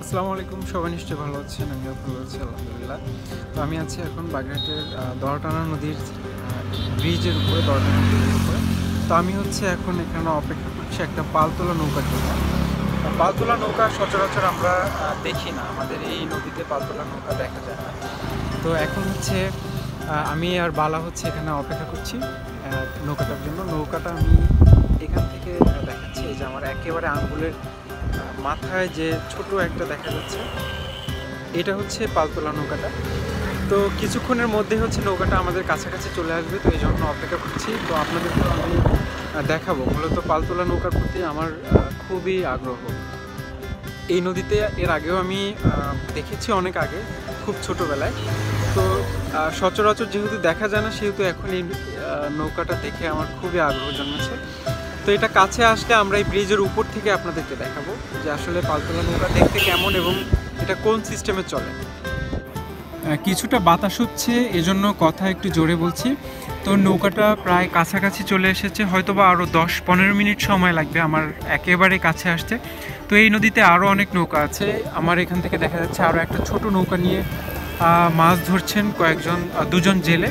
আসসালামু আলাইকুম, সবাই নিশ্চয়ই ভালো আছেন। আমিও ভালো আছি আলহামদুলিল্লাহ। তো আমি আছি এখন বাগেরহাটের দহটানা নদীর ব্রিজের উপরে, দহটানা ব্রিজের উপরে। তো আমি এখন এখানে অপেক্ষা করছি একটা পালতোলা নৌকার জন্য। পালতোলা নৌকা সচরাচর আমরা দেখি না, আমাদের এই নদীতে পালতোলা নৌকা দেখা যায় না। তো এখন আমি আর বালা এখানে অপেক্ষা করছি নৌকাটার জন্য। নৌকাটা আমি এখান থেকে দেখাচ্ছি। এই যে আমার একেবারে আঙ্গুলের মাথায় যে ছোট একটা দেখা যাচ্ছে, এটা হচ্ছে পালতোলা নৌকাটা। তো কিছুক্ষণের মধ্যে নৌকাটা আমাদের কাছাকাছি চলে আসবে, তো এই জন্য অপেক্ষা করছি। তো আপনাদেরকে আমি দেখাবো। মূলত পালতোলা নৌকার প্রতি আমার খুবই আগ্রহ। এই নদীতে এর আগেও আমি দেখেছি অনেক আগে, খুব ছোটোবেলায়। তো সচরাচর যেহেতু দেখা যায় না, সেহেতু এখন এই নৌকাটা দেখে আমার খুবই আগ্রহ জন্মেছে। তো এটা কাছে আসলে আমরা এই ব্রিজের উপর থেকে আপনাদেরকে দেখাবো যে আসলে পালতোলা নৌকা দেখতে কেমন এবং এটা কোন সিস্টেমে চলে। কিছুটা বাতাস হচ্ছে, এজন্য কথা একটু জোরে বলছি। তো নৌকাটা প্রায় কাছাকাছি চলে এসেছে, হয়তোবা আরও 10-15 মিনিট সময় লাগবে আমার একেবারে কাছে আসতে। তো এই নদীতে আরও অনেক নৌকা আছে। আমার এখান থেকে দেখা যাচ্ছে আরও একটা ছোট নৌকা নিয়ে মাছ ধরছেন দুজন জেলে।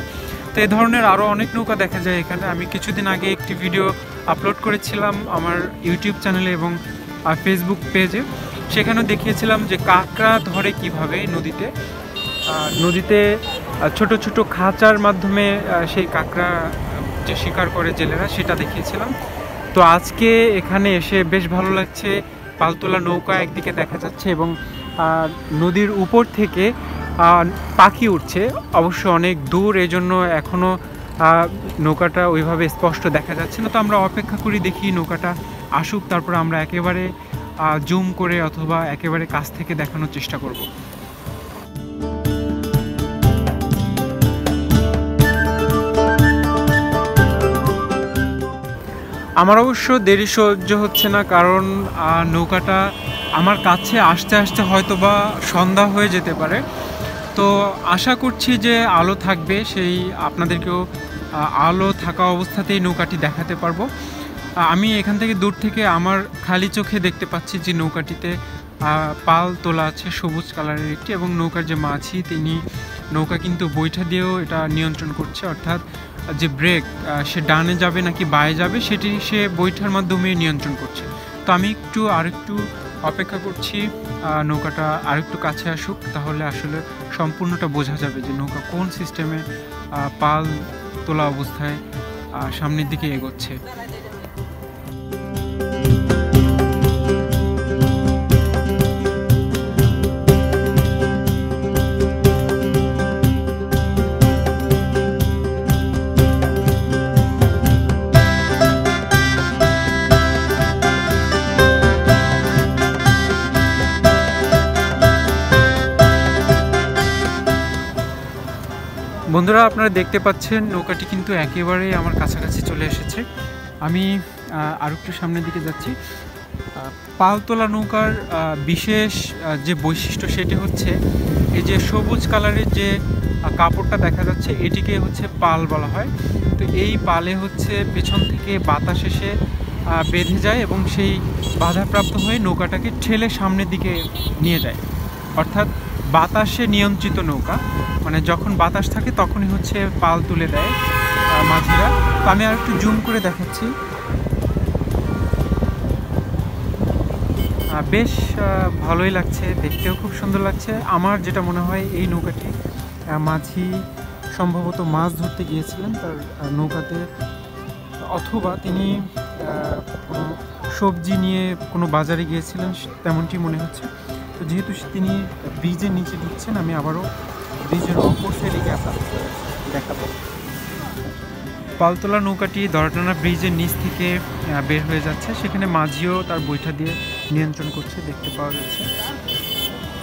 তো এই ধরনের আরও অনেক নৌকা দেখা যায় এখানে। আমি কিছুদিন আগে একটি ভিডিও আপলোড করেছিলাম আমার ইউটিউব চ্যানেলে এবং ফেসবুক পেজে। সেখানেও দেখিয়েছিলাম যে কাঁকড়া ধরে কিভাবে নদীতে ছোট ছোট খাঁচার মাধ্যমে সেই কাঁকড়া যে শিকার করে জেলেরা, সেটা দেখিয়েছিলাম। তো আজকে এখানে এসে বেশ ভালো লাগছে। পালতোলা নৌকা একদিকে দেখা যাচ্ছে এবং নদীর উপর থেকে পাখি উঠছে, অবশ্য অনেক দূর, এজন্য এখনও নৌকাটা ওইভাবে স্পষ্ট দেখা যাচ্ছে না। তো আমরা অপেক্ষা করি, দেখি নৌকাটা আসুক, তারপর আমরা একেবারে জুম করে অথবা একেবারে কাছ থেকে দেখানোর চেষ্টা করব। আমার অবশ্য দেরি সহ্য হচ্ছে না, কারণ নৌকাটা আমার কাছে আসতে আসতে হয়তোবা সন্ধ্যা হয়ে যেতে পারে। তো আশা করছি যে আলো থাকবে, সেই আপনাদেরকেও আলো থাকা অবস্থাতেই নৌকাটি দেখাতে পারবো। আমি এখান থেকে দূর থেকে আমার খালি চোখে দেখতে পাচ্ছি যে নৌকাটিতে পাল তোলা আছে সবুজ কালারের একটি, এবং নৌকার যে মাঝি তিনি নৌকা কিন্তু বৈঠা দিয়েও এটা নিয়ন্ত্রণ করছে, অর্থাৎ যে ব্রেক সে ডানে যাবে নাকি বায়ে যাবে সেটি সে বৈঠার মাধ্যমে নিয়ন্ত্রণ করছে। তো আমি আরেকটু অপেক্ষা করছি নৌকাটা আরেকটু কাছে আসুক, তাহলে আসলে সম্পূর্ণটা বোঝা যাবে যে নৌকা কোন সিস্টেমে পাল তোলা অবস্থায় সামনের দিকে এগোচ্ছে। বন্ধুরা, আপনারা দেখতে পাচ্ছেন নৌকাটি কিন্তু একেবারেই আমার কাছাকাছি চলে এসেছে। আমি আর একটু সামনের দিকে যাচ্ছি। পালতোলা নৌকার বিশেষ যে বৈশিষ্ট্য সেটি হচ্ছে এই যে সবুজ কালারের যে কাপড়টা দেখা যাচ্ছে, এটিকে পাল বলা হয়। তো এই পালে পেছন থেকে বাতাস এসে বেঁধে যায় এবং সেই বাধাপ্রাপ্ত হয়ে নৌকাটাকে ঠেলে সামনের দিকে নিয়ে যায়, অর্থাৎ বাতাসে নিয়ন্ত্রিত নৌকা। মানে যখন বাতাস থাকে তখনই পাল তুলে দেয় মাঝিরা। তো আমি আর একটু জুম করে দেখাচ্ছি। বেশ ভালোই লাগছে, দেখতেও খুব সুন্দর লাগছে। আমার যেটা মনে হয় এই নৌকাটি মাঝি সম্ভবত মাছ ধরতে গিয়েছিলেন তার নৌকাতে, অথবা তিনি কোনো সবজি নিয়ে কোনো বাজারে গিয়েছিলেন, তেমনটি মনে হচ্ছে। তো যেহেতু তিনি ব্রিজের নিচে ঢুকছেন, আমি আবারও ব্রিজের অপর সাইডে দেখাবো। পালতোলা নৌকাটি দহটানা ব্রিজের নিচ থেকে বের হয়ে যাচ্ছে, সেখানে মাঝিও তার বৈঠা দিয়ে নিয়ন্ত্রণ করছে, দেখতে পাওয়া যাচ্ছে।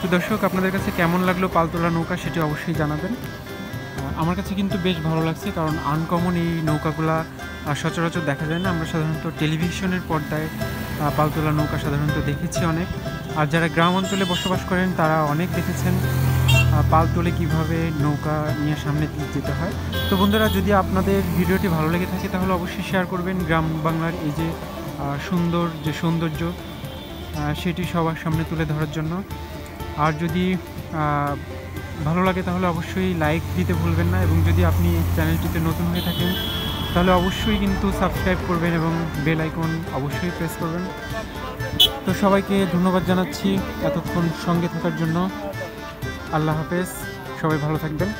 তো দর্শক, আপনাদের কাছে কেমন লাগলো পালতোলা নৌকা সেটি অবশ্যই জানাবেন। আমার কাছে কিন্তু বেশ ভালো লাগছে, কারণ আনকমন এই নৌকাগুলা সচরাচর দেখা যায় না। আমরা সাধারণত টেলিভিশনের পর্দায় পালতোলা নৌকা সাধারণত দেখেছি অনেক, আর যারা গ্রাম অঞ্চলে বসবাস করেন তারা অনেক দেখেছেন পাল তোলে কীভাবে নৌকা নিয়ে সামনের দিকে যেতে হয়। তো বন্ধুরা, যদি আপনাদের ভিডিওটি ভালো লেগে থাকে তাহলে অবশ্যই শেয়ার করবেন। গ্রাম বাংলার এই যে সৌন্দর্য সেটি সবার সামনে তুলে ধরার জন্য। আর যদি ভালো লাগে তাহলে অবশ্যই লাইক দিতে ভুলবেন না, এবং যদি আপনি এই চ্যানেলটিতে নতুন হয়ে থাকেন তাহলে অবশ্যই কিন্তু সাবস্ক্রাইব করবেন এবং বেল আইকন অবশ্যই প্রেস করবেন। তো সবাইকে ধন্যবাদ জানাচ্ছি এতক্ষণ সঙ্গে থাকার জন্য। আল্লাহ হাফেজ, সবাই ভালো থাকবেন।